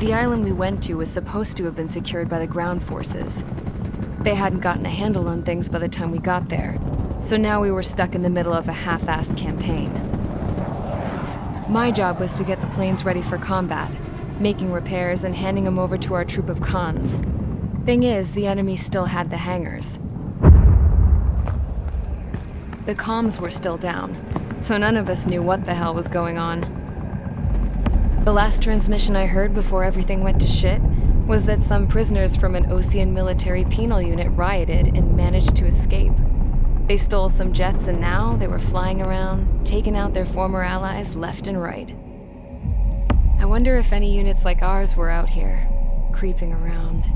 The island we went to was supposed to have been secured by the ground forces. They hadn't gotten a handle on things by the time we got there, so now we were stuck in the middle of a half-assed campaign. My job was to get the planes ready for combat, making repairs and handing them over to our troop of cons. Thing is, the enemy still had the hangars. The comms were still down, so none of us knew what the hell was going on. The last transmission I heard before everything went to shit was that some prisoners from an Osean military penal unit rioted and managed to escape. They stole some jets and now they were flying around, taking out their former allies left and right. I wonder if any units like ours were out here, creeping around.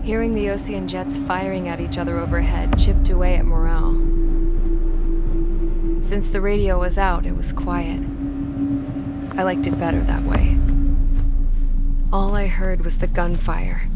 Hearing the Osean jets firing at each other overhead chipped away at morale. Since the radio was out, it was quiet. I liked it better that way. All I heard was the gunfire.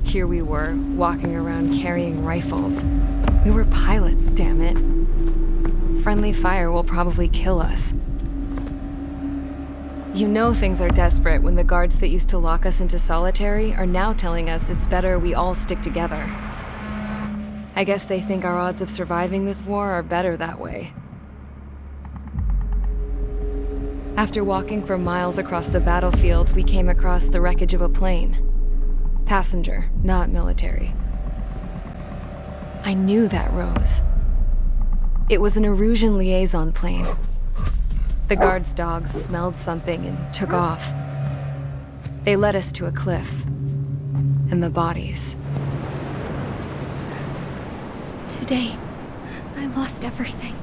Here we were, walking around carrying rifles. We were pilots, damn it. Friendly fire will probably kill us. You know things are desperate when the guards that used to lock us into solitary are now telling us it's better we all stick together. I guess they think our odds of surviving this war are better that way. After walking for miles across the battlefield, we came across the wreckage of a plane. Passenger, not military. I knew that rose. It was an Erusian liaison plane. The guard's dogs smelled something and took off. They led us to a cliff. And the bodies. Today, I lost everything.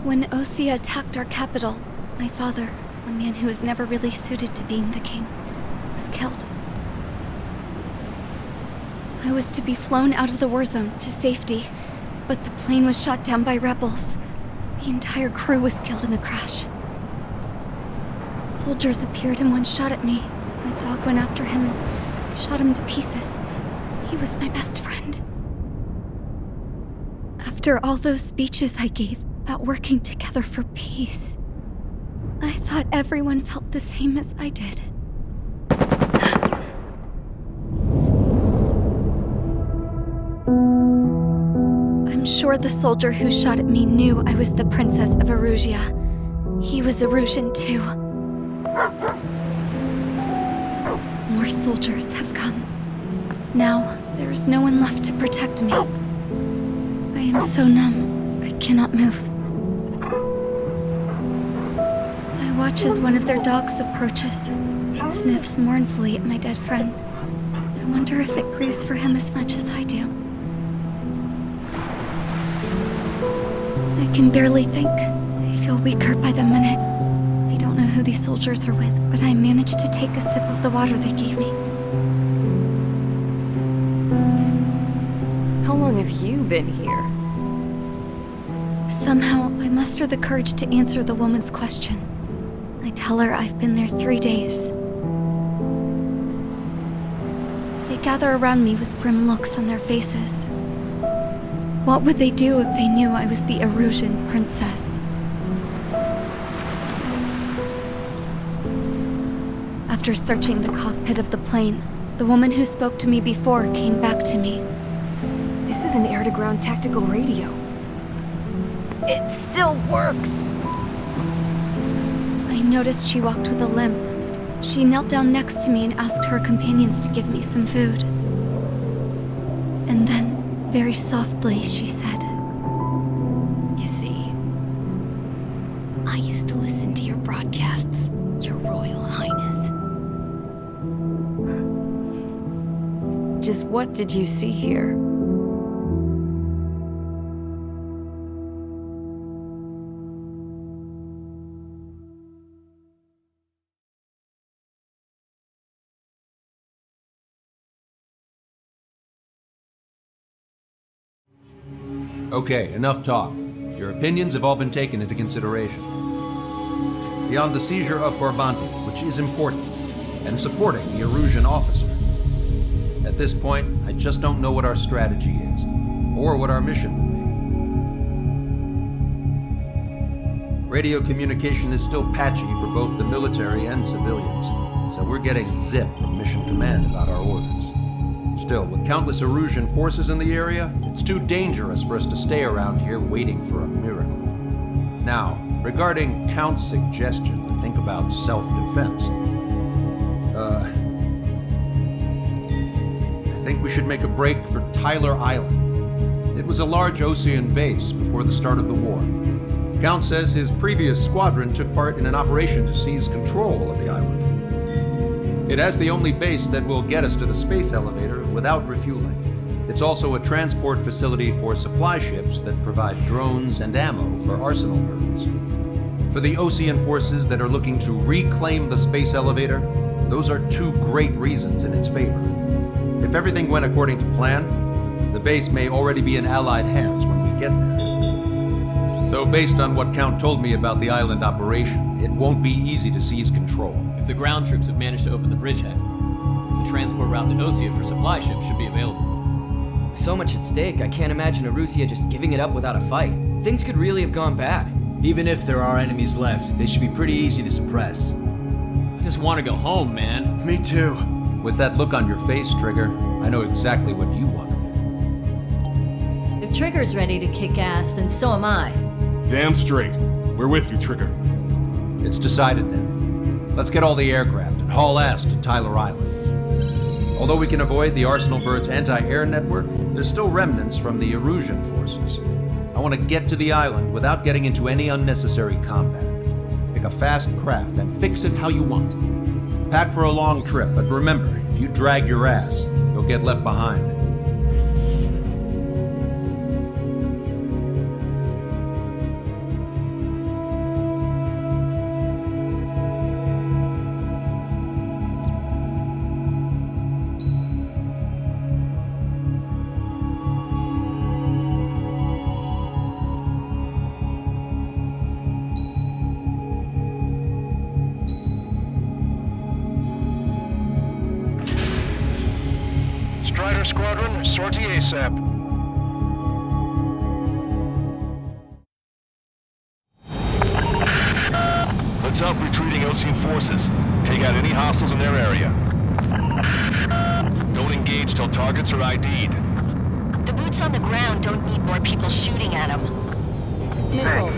When Osea attacked our capital, my father, a man who was never really suited to being the king, was killed. I was to be flown out of the war zone to safety, but the plane was shot down by rebels. The entire crew was killed in the crash. Soldiers appeared and one shot at me. My dog went after him and shot him to pieces. He was my best friend. After all those speeches I gave about working together for peace, I thought everyone felt the same as I did. I'm sure the soldier who shot at me knew I was the Princess of Erusia. He was Erusian too. More soldiers have come. Now, there is no one left to protect me. I am so numb, I cannot move. I watch as one of their dogs approaches. It sniffs mournfully at my dead friend. I wonder if it grieves for him as much as I do. I can barely think. I feel weaker by the minute. I don't know who these soldiers are with, but I managed to take a sip of the water they gave me. How long have you been here? Somehow, I muster the courage to answer the woman's question. I tell her I've been there 3 days. They gather around me with grim looks on their faces. What would they do if they knew I was the Erusian princess? After searching the cockpit of the plane, the woman who spoke to me before came back to me. This is an air-to-ground tactical radio. It still works! I noticed she walked with a limp. She knelt down next to me and asked her companions to give me some food. And then, very softly, she said, "You see, I used to listen to your broadcasts, Your Royal Highness." Just what did you see here? Okay, enough talk. Your opinions have all been taken into consideration. Beyond the seizure of Forbanti, which is important, and supporting the Erusian officer, at this point, I just don't know what our strategy is, or what our mission will Radio communication is still patchy for both the military and civilians, so we're getting zip from Mission Command about our orders. Still, with countless Erusian forces in the area, it's too dangerous for us to stay around here waiting for a miracle. Now, regarding Count's suggestion to think about self-defense, I think we should make a break for Tyler Island. It was a large Osean base before the start of the war. Count says his previous squadron took part in an operation to seize control of the island. It has the only base that will get us to the space elevator without refueling. It's also a transport facility for supply ships that provide drones and ammo for arsenal birds. For the Osean forces that are looking to reclaim the space elevator, those are two great reasons in its favor. If everything went according to plan, the base may already be in Allied hands when we get there. Though based on what Count told me about the island operation, it won't be easy to seize control. If the ground troops have managed to open the bridgehead, the transport route to Osea for supply ships should be available. With so much at stake, I can't imagine Erusia just giving it up without a fight. Things could really have gone bad. Even if there are enemies left, they should be pretty easy to suppress. I just want to go home, man. Me too. With that look on your face, Trigger, I know exactly what you want to do. If Trigger's ready to kick ass, then so am I. Damn straight. We're with you, Trigger. It's decided then. Let's get all the aircraft and haul ass to Tyler Island. Although we can avoid the Arsenal Bird's anti-air network, there's still remnants from the Erusian forces. I want to get to the island without getting into any unnecessary combat. Pick a fast craft and fix it how you want. Pack for a long trip, but remember, if you drag your ass, you'll get left behind. Strider Squadron, sortie ASAP. Let's help retreating Osean forces. Take out any hostiles in their area. Don't engage till targets are ID'd. The boots on the ground don't need more people shooting at them. Thanks.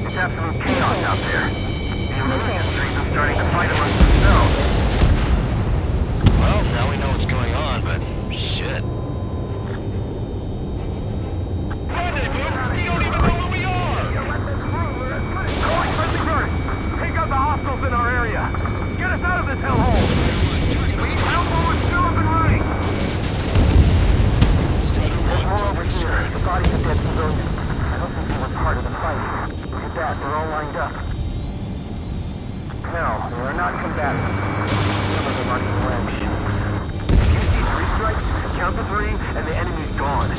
It's absolute chaos out there. The Erusian streets are starting to fight amongst themselves. Well, now we know what's going on, but shit. Rendezvous? You don't even know where we are! Calling friendly burst! Take out the hostiles in our area! Get us out of this hellhole! Alpha is still up and running! There's more over here. The bodies of dead civilians. I don't think they were part of the fight. Look at that, they're all lined up. No, they are not combatants. Some of them are flesh. You see 3 strikes, count to 3, and the enemy's gone.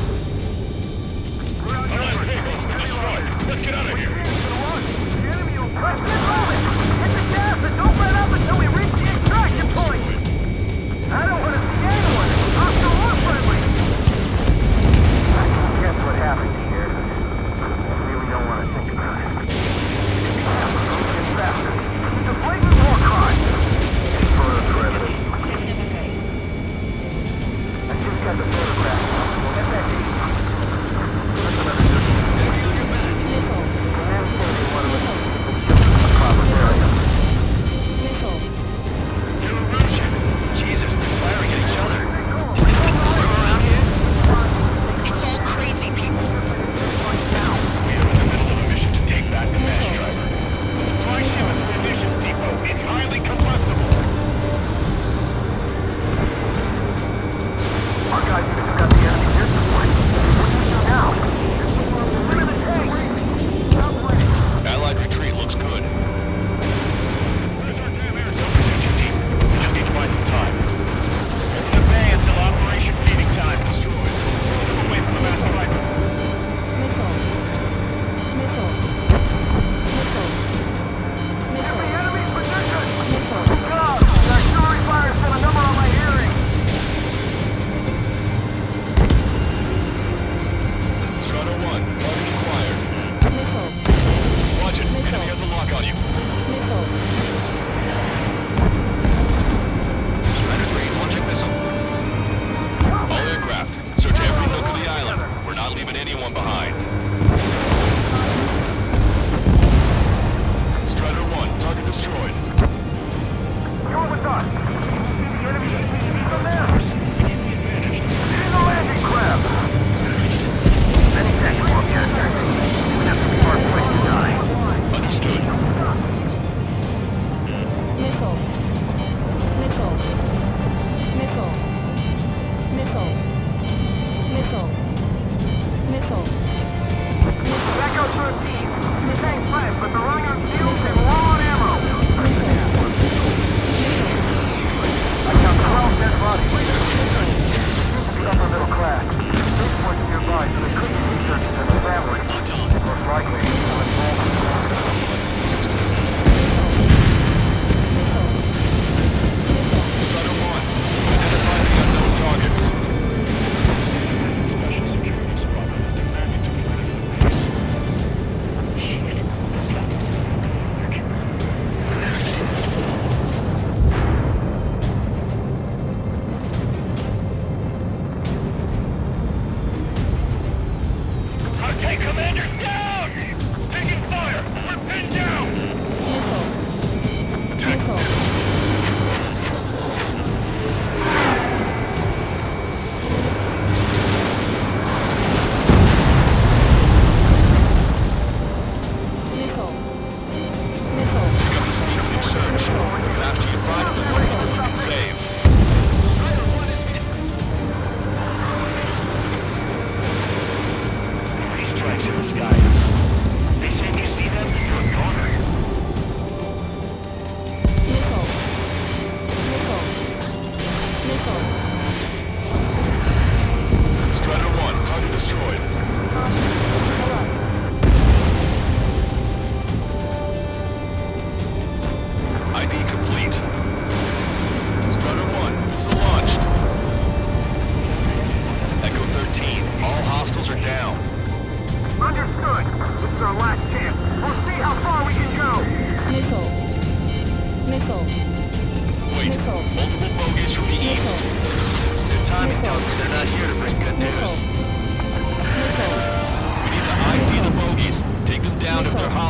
Let's get out of here. The enemy will press this moment! Hit the gas and don't let up until we reach the extraction point! I don't want to see anyone, hostile or friendly! I can guess what happened here. I really don't want to think about it. It's faster. It's a blatant war crime! It's photogravity. I just got the photograph. We'll get that to you.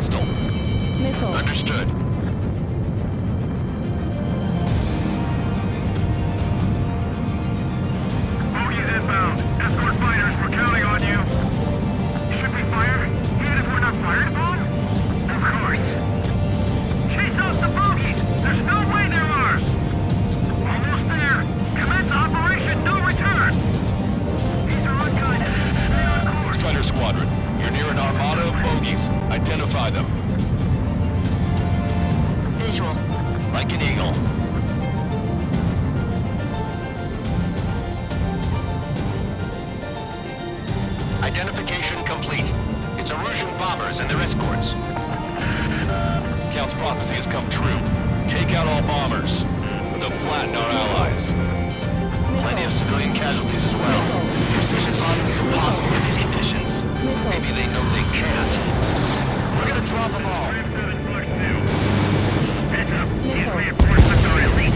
hostile. Missile. Understood. Bogies inbound. Escort fighters, we're counting on you. Should we fire? Even if we're not fired upon? Of course. Chase out the bogies! There's no way they're ours! Almost there. Commence Operation No Return! These are unguided. Stay on course. Strider Squadron, you're near an armada of bogies. Identify them. Visual. Like an eagle. Identification complete. It's Erusian bombers and their escorts. Count's prophecy has come true. Take out all bombers. They'll flatten our allies. Plenty of civilian casualties as well. Precision bombing is impossible in these conditions. Maybe they know they can't. We're gonna drop them all. Heads up. These reinforcements are elite.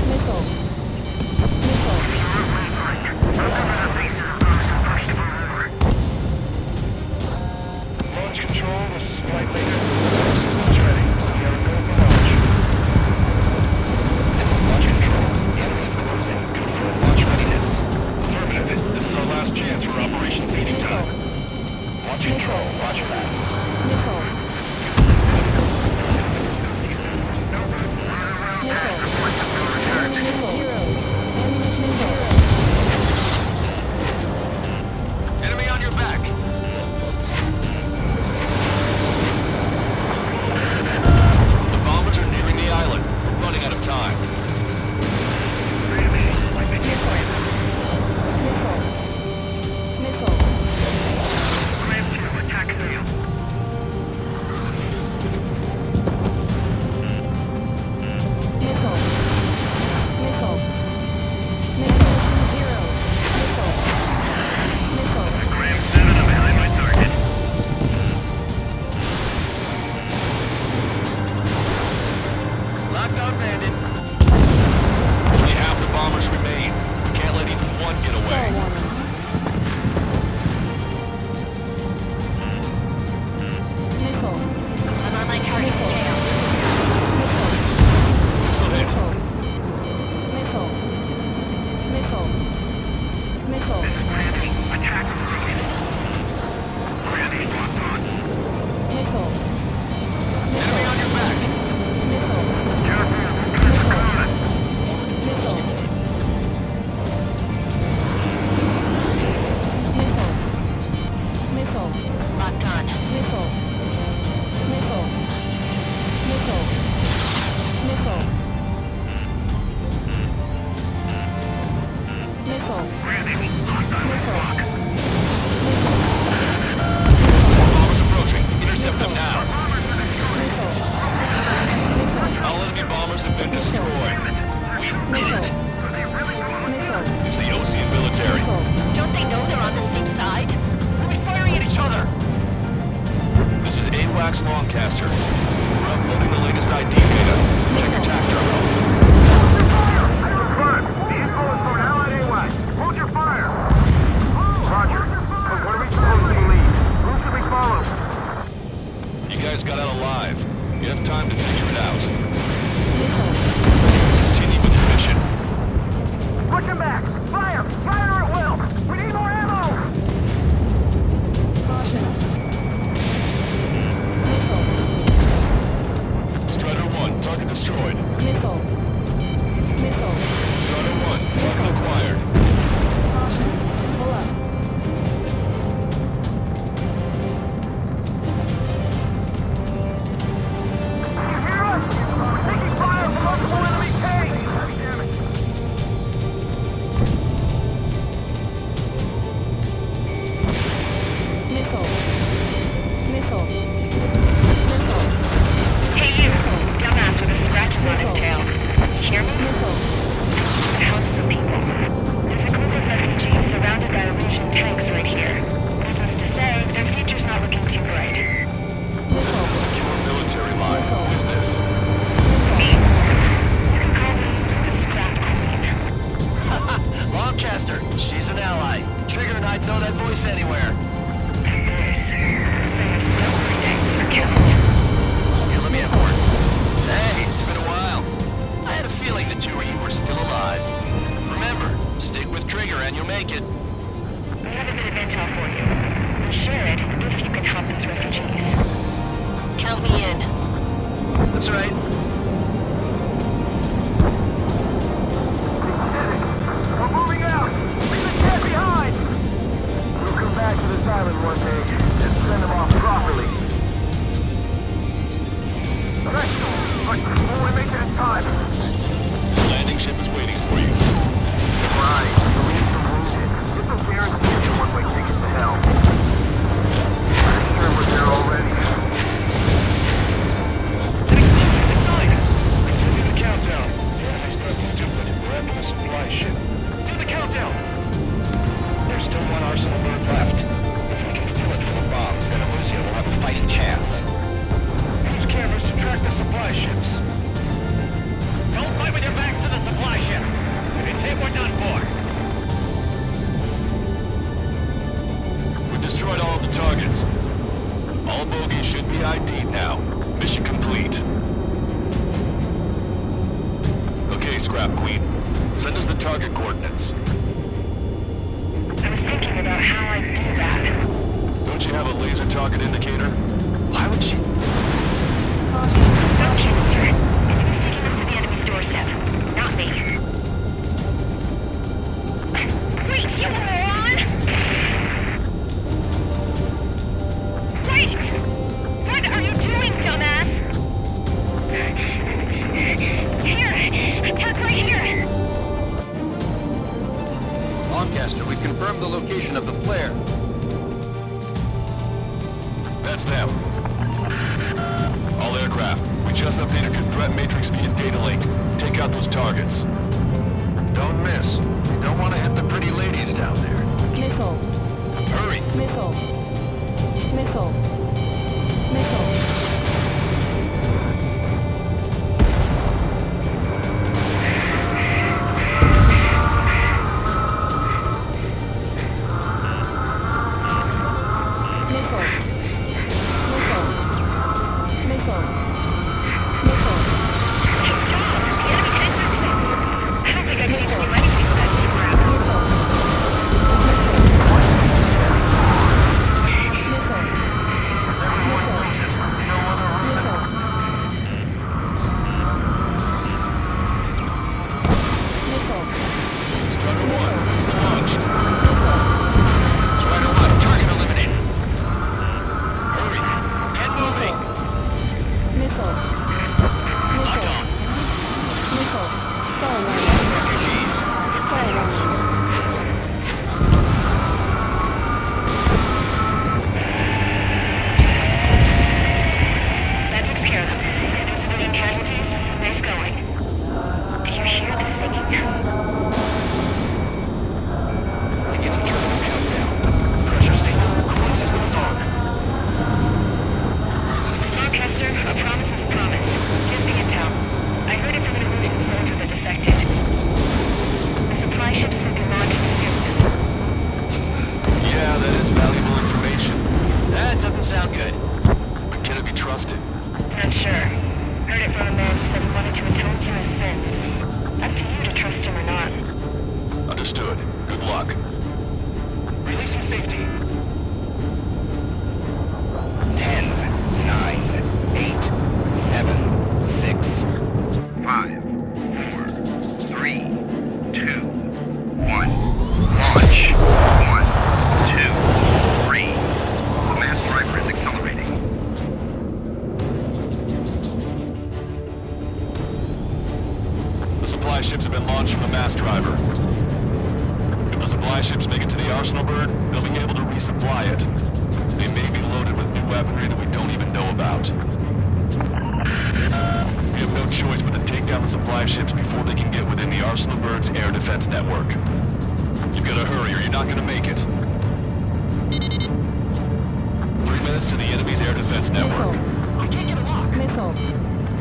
Launch control, this is flight leader. Launch ready. We are go for launch. Launch control. The enemy is closing. Confirm launch readiness. Affirmative. This is our last chance for Operation Feeding Time. Launch control. Roger that. Enemy on your back. The bombers are nearing the island. We're running out of time. Attack sail. Lockdown bandit. Only half the bombers remain. Can't let even one get away. I'm on my target's tail. Missile hit. This is Brandy. Attack proceeded. Brandy's locked on. Enemy on your back. Careful, we're clear for combat. Locked on. Brandy, locked on the block. Bombers approaching. Intercept them now. All enemy bombers have been destroyed. Did it. It's the Ocean military. Don't they know they're on the same side? We'll be firing at each other. This is AWACS Longcaster. We're uploading the latest ID data. Check your TAC terminal. Confirmed. The info is from an allied AWAC. Hold your fire. Roger. What are we supposed to believe? Who should we follow? You guys got out alive. You have time to figure it out. Continue with your mission. Push him back. Fire. Fire at will. We need more ammo. Strider 1, target destroyed. Strider 1, target acquired. You hear us? We're taking fire from multiple enemy tanks. Damn it. Count me in. That's right. We're moving out! Leave the cat behind! We'll come back to this island one day and send them off properly. Excellent! But we'll make it in time. The landing ship is waiting for you. Right. We need some wounded. Get some parents to get one-way tickets to hell. I'm sure we're there already. Do the countdown. The enemy's not stupid. We're after the supply ship. Do the countdown. There's still one arsenal bird left. If we can steal it from the bomb, then Amusia will have a fighting chance. Use cameras to track the supply ships. Don't fight with your backs to the supply ship. If it's hit, we're done for. We destroyed all of the targets. All bogies should be ID'd now. Mission complete. Okay, Scrap Queen. Send us the target coordinates. I was thinking about how I'd do that. Don't you have a laser target indicator? Why would she? Don't you, sir? It's who's taking us to the enemy's doorstep. Not me. Wait, you moron! Wait! What are you doing, dumbass? Here! Tuck right here! Lancaster, we've confirmed the location of the flare. That's them. All aircraft. We just updated your threat matrix via data link. Take out those targets. Don't miss. You don't want to hit the pretty ladies down there. Missile. Hurry! Missile. Missile. Missile. Ships have been launched from the mass driver. If the supply ships make it to the arsenal bird, they'll be able to resupply it. They may be loaded with new weaponry that we don't even know about. We have no choice but to take down the supply ships before they can get within the arsenal bird's air defense network. You've got to hurry or you're not going to make it. 3 minutes to the enemy's air defense network. I can't get a lock. Missile.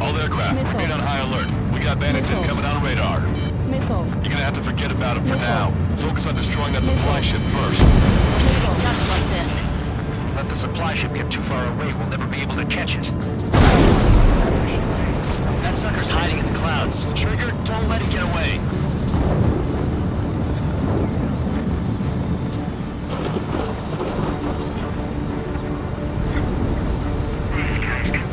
All aircraft, remain on high alert. We got bandits incoming on radar. Missile. You're gonna have to forget about them for now. Focus on destroying that supply ship first. Just like this. Let the supply ship get too far away, we'll never be able to catch it. That sucker's hiding in the clouds. Trigger, don't let it get away. These guys could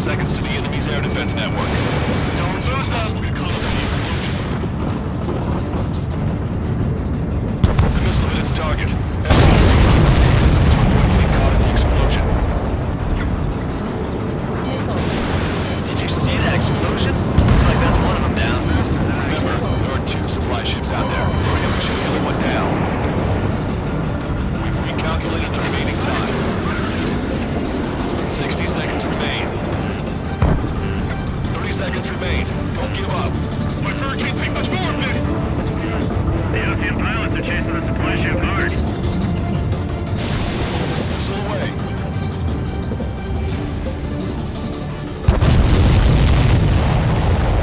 seconds to the enemy's air defense network. Don't lose them! The missile hit its target. Everyone keep a safe distance to avoid getting caught in the explosion. Did you see that explosion? Looks like that's one of them down. Remember, there are 2 supply ships out there. We're gonna shoot the other one down. We've recalculated the remaining time. 60 seconds remain. 30 seconds remain. Don't give up. My bird can't take much more of this. The Ocean pilots are chasing the supply ship hard. Missile away.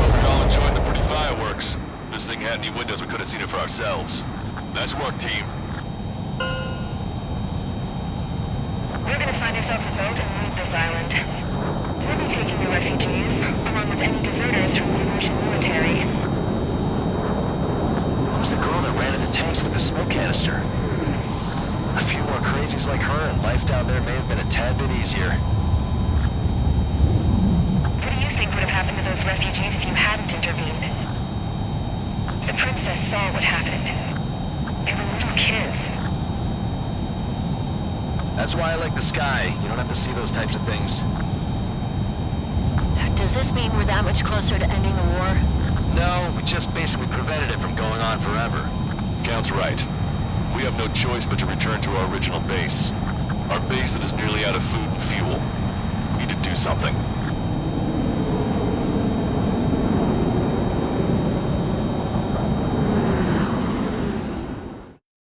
Hope we all enjoyed the pretty fireworks. This thing had any windows, we could have seen it for ourselves. Nice work, team. We're gonna find ourselves a boat and leave this island. We'll be taking the refugees, along with any deserters from the Russian military. What was the girl that ran into tanks with the smoke canister? A few more crazies like her, and life down there may have been a tad bit easier. What do you think would have happened to those refugees if you hadn't intervened? The princess saw what happened. They were little kids. That's why I like the sky. You don't have to see those types of things. Does this mean we're that much closer to ending the war? No, we just basically prevented it from going on forever. Count's right. We have no choice but to return to our original base. Our base that is nearly out of food and fuel. We need to do something.